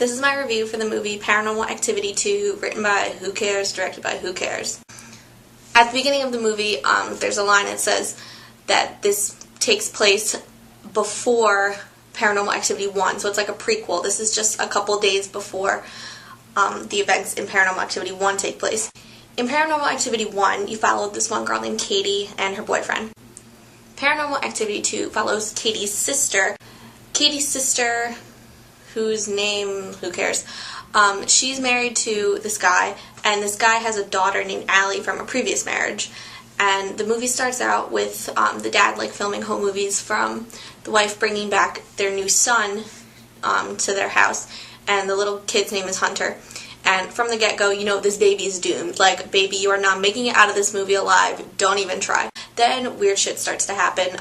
This is my review for the movie Paranormal Activity 2, written by Who Cares, directed by Who Cares. At the beginning of the movie, there's a line that says that this takes place before Paranormal Activity 1, so it's like a prequel. This is just a couple days before the events in Paranormal Activity 1 take place. In Paranormal Activity 1, you followed this one girl named Katie and her boyfriend. Paranormal Activity 2 follows Katie's sister. Katie's sister, whose name, who cares? She's married to this guy, and this guy has a daughter named Allie from a previous marriage. And the movie starts out with the dad filming home movies from the wife bringing back their new son to their house, and the little kid's name is Hunter. And from the get-go, you know this baby is doomed. Like, baby, you are not making it out of this movie alive. Don't even try. Then weird shit starts to happen.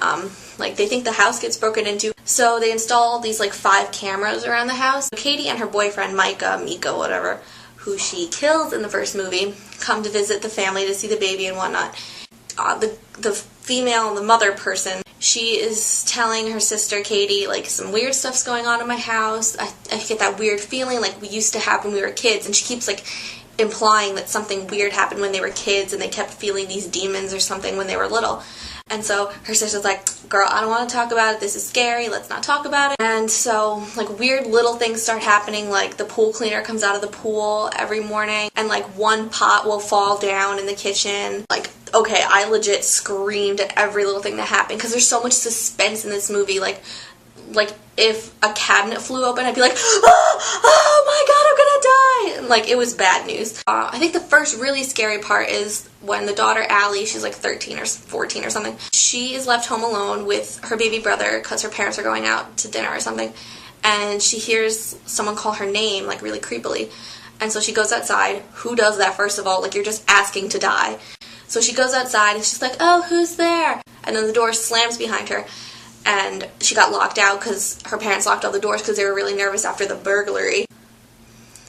They think the house gets broken into, so they install these 5 cameras around the house. Katie and her boyfriend, Mika, whatever, who she kills in the first movie, come to visit the family to see the baby and whatnot. The female, the mother person, she is telling her sister Katie, some weird stuff's going on in my house. I get that weird feeling like we used to have when we were kids, and she keeps implying that something weird happened when they were kids and they kept feeling these demons or something when they were little. And so her sister's like, girl, I don't want to talk about it, this is scary, let's not talk about it. And so weird little things start happening, the pool cleaner comes out of the pool every morning, and one pot will fall down in the kitchen. Okay, I legit screamed at every little thing that happened, because there's so much suspense in this movie. If a cabinet flew open, I'd be like, oh my god, I'm gonna die! It was bad news. I think the first really scary part is when the daughter, Allie, she's 13 or 14 or something, she is left home alone with her baby brother because her parents are going out to dinner or something, and she hears someone call her name, really creepily. And so she goes outside. Who does that, first of all? You're just asking to die. So she goes outside and she's like, oh, who's there? And then the door slams behind her. And she got locked out because her parents locked all the doors because they were really nervous after the burglary.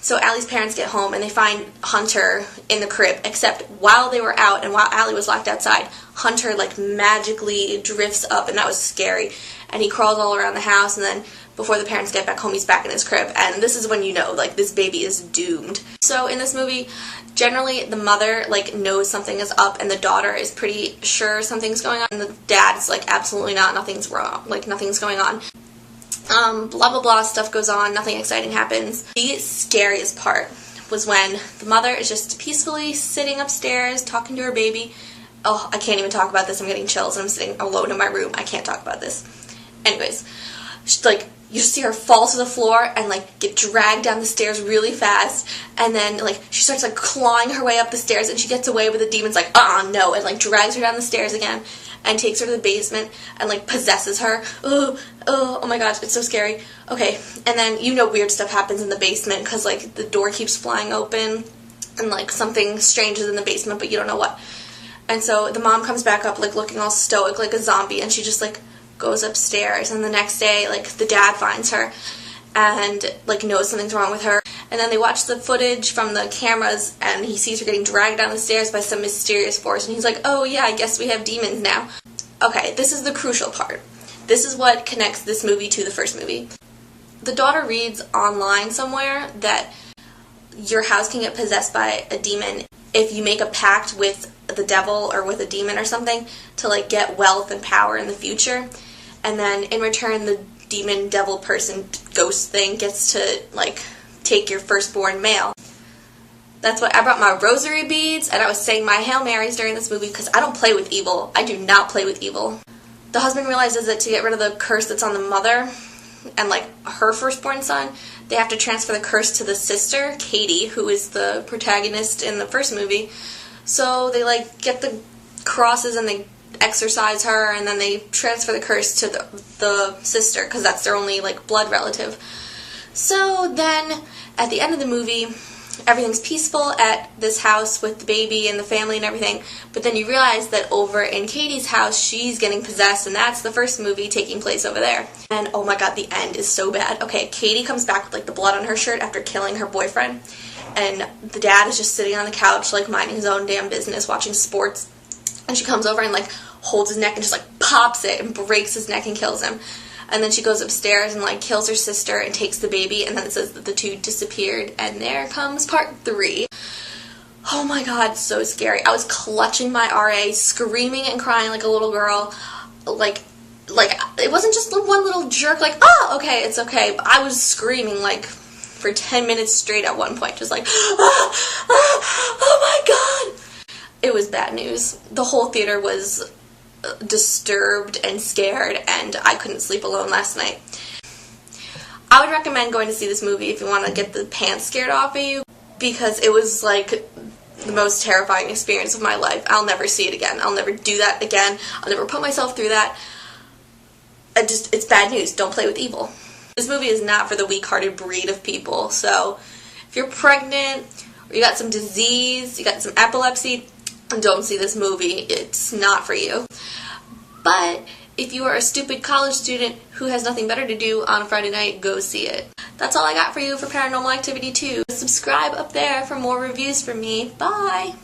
So Allie's parents get home and they find Hunter in the crib, except while they were out and while Allie was locked outside, Hunter magically drifts up, and that was scary. And he crawls all around the house, and then before the parents get back home, he's back in his crib. And this is when you know, this baby is doomed. So in this movie, generally the mother knows something is up, and the daughter is pretty sure something's going on, and the dad's absolutely not, nothing's wrong, nothing's going on. Blah blah blah, stuff goes on, nothing exciting happens. The scariest part was when the mother is just peacefully sitting upstairs talking to her baby. Oh, I can't even talk about this, I'm getting chills, and I'm sitting alone in my room. I can't talk about this. Anyways, she's you just see her fall to the floor and get dragged down the stairs really fast, and then she starts clawing her way up the stairs, and she gets away, but the demon's no, and drags her down the stairs again and takes her to the basement and possesses her. Oh my gosh, it's so scary. Okay, and then weird stuff happens in the basement because the door keeps flying open and something strange is in the basement, but you don't know what. And so the mom comes back up looking all stoic like a zombie, and she just goes upstairs, and the next day the dad finds her and knows something's wrong with her, and then they watch the footage from the cameras, and he sees her getting dragged down the stairs by some mysterious force, and he's like, oh yeah, I guess we have demons now. Okay, this is the crucial part. This is what connects this movie to the first movie. The daughter reads online somewhere that your house can get possessed by a demon if you make a pact with the devil or with a demon or something to get wealth and power in the future. And then in return, the demon, devil person, ghost thing gets to, take your firstborn male. That's what I brought my rosary beads, and I was saying my Hail Marys during this movie because I don't play with evil. I do not play with evil. The husband realizes that to get rid of the curse that's on the mother and, her firstborn son, they have to transfer the curse to the sister, Katie, who is the protagonist in the first movie. So they, get the crosses and they exorcise her, and then they transfer the curse to the sister because that's their only blood relative. So then at the end of the movie, everything's peaceful at this house with the baby and the family and everything, but then you realize that over in Katie's house, she's getting possessed, and that's the first movie taking place over there. And oh my god, the end is so bad. Okay, Katie comes back with the blood on her shirt after killing her boyfriend, and the dad is just sitting on the couch minding his own damn business, watching sports, and she comes over and holds his neck and just pops it and breaks his neck and kills him. and then she goes upstairs and like kills her sister and takes the baby, and then it says that the two disappeared, and there comes part 3. Oh my god, so scary. I was clutching my RA, screaming and crying like a little girl. Like it wasn't just one little jerk like, oh, okay, it's okay. But I was screaming like for 10 minutes straight at one point, just like, oh my god. It was bad news. The whole theater was disturbed and scared, and I couldn't sleep alone last night. I would recommend going to see this movie if you want to get the pants scared off of you, because it was like the most terrifying experience of my life. I'll never see it again. I'll never do that again. I'll never put myself through that. It's bad news. Don't play with evil. This movie is not for the weak-hearted breed of people, so if you're pregnant, or you got some disease, you got some epilepsy, don't see this movie. It's not for you. But if you are a stupid college student who has nothing better to do on a Friday night, go see it. That's all I got for you for Paranormal Activity 2. Subscribe up there for more reviews from me. Bye!